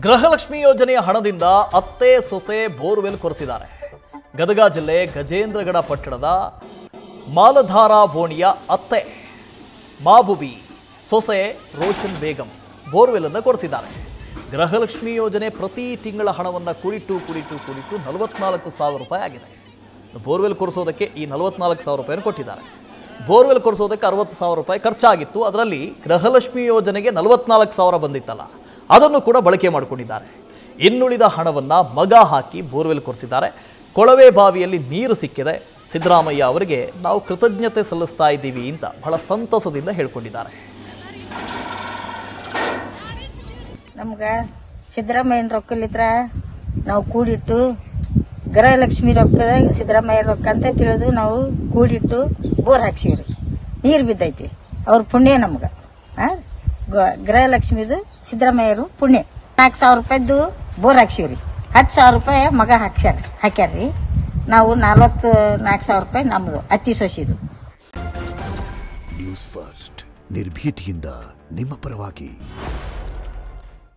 ಗೃಹಲಕ್ಷ್ಮಿ ಯೋಜನೆಯ ಹಣದಿಂದ ಅತ್ತೆ ಸೊಸೆ ಬೋರ್ವೆಲ್ ಕೊರೆಸಿದ್ದಾರೆ. ಗದಗ ಜಿಲ್ಲೆ ಗಜೇಂದ್ರಗಡ ಪಟ್ಟಣದ ಮಾಲಧಾರ ಓಣಿಯ ಅತ್ತೆ ಮಾಬುಬಿ ಸೊಸೆ ರೋಷನ್ ಬೇಗಂ ಬೋರ್ವೆಲ್ ಅನ್ನು ಕೊರೆಸಿದ್ದಾರೆ. ಗೃಹಲಕ್ಷ್ಮಿ ಯೋಜನೆ ಪ್ರತಿ ತಿಂಗಳ ಹಣವನ್ನು ಕೂಡಿಟ್ಟು 44,000 ರೂಪಾಯಿ ಆಗಿದೆ. ಬೋರ್ವೆಲ್ ಕೊರೆಸೋದಕ್ಕೆ ಈ 44,000 ರೂಪಾಯಿಯನ್ನು ಕೊಟ್ಟಿದ್ದಾರೆ. ಬೋರ್ವೆಲ್ ಕೊರೆಸೋದಕ್ಕೆ 60,000 ರೂಪಾಯಿ ಖರ್ಚಾಗಿತ್ತು. ಅದರಲ್ಲಿ ಗೃಹಲಕ್ಷ್ಮಿ ಯೋಜನೆಗೆ 44,000 ಬಂದಿತ್ತಲ್ಲ, ಅದನ್ನು ಕೂಡ ಬಳಕೆ ಮಾಡಿಕೊಂಡಿದ್ದಾರೆ. ಇನ್ನುಳಿದ ಹಣವನ್ನು ಮಗ ಹಾಕಿ ಬೋರ್ವೆಲ್ ಕೊರೆಸಿದ್ದಾರೆ. ಕೊಳವೆ ಬಾವಿಯಲ್ಲಿ ನೀರು ಸಿಕ್ಕಿದೆ. ಸಿದ್ದರಾಮಯ್ಯ ಅವರಿಗೆ ನಾವು ಕೃತಜ್ಞತೆ ಸಲ್ಲಿಸ್ತಾ ಇದ್ದೀವಿ ಅಂತ ಬಹಳ ಸಂತಸದಿಂದ ಹೇಳ್ಕೊಂಡಿದ್ದಾರೆ. ನಮ್ಗೆ ಸಿದ್ದರಾಮಯ್ಯನ ರೊಕ್ಕಲಿತ್ರ ನಾವು ಕೂಡಿಟ್ಟು ಗೃಹಲಕ್ಷ್ಮಿ ರೊಕ್ಕದ ಸಿದ್ದರಾಮಯ್ಯ ರೊಕ್ಕ ಅಂತ ತಿಳಿದು ನಾವು ಕೂಡಿಟ್ಟು ಬೋರ್ ಹಾಕ್ಸಿವ್ರಿ. ನೀರು ಬಿದ್ದೈತಿ. ಅವ್ರ ಪುಣ್ಯ ನಮ್ಗೆ. ಗೃಹಲಕ್ಷ್ಮಿದು ಸಿದ್ದರಾಮಯ್ಯರು ಪುಣ್ಯ. 4,000 ರೂಪಾಯಿದ್ದು ಬೋರ್ ಹಾಕ್ಸಿವ್ರಿ. 10,000 ರೂಪಾಯಿ ಮಗ ಹಾಕ್ಯಾರ್ರಿ. ನಾವು 44,000 ರೂಪಾಯಿ ನಮ್ಮದು ಅತ್ತಿ ಸೊಸಿದು. ನ್ಯೂಸ್ ಫಸ್ಟ್ ನಿರ್ಭೀತಿಯಿಂದ ನಿಮ್ಮ ಪರವಾಗಿ.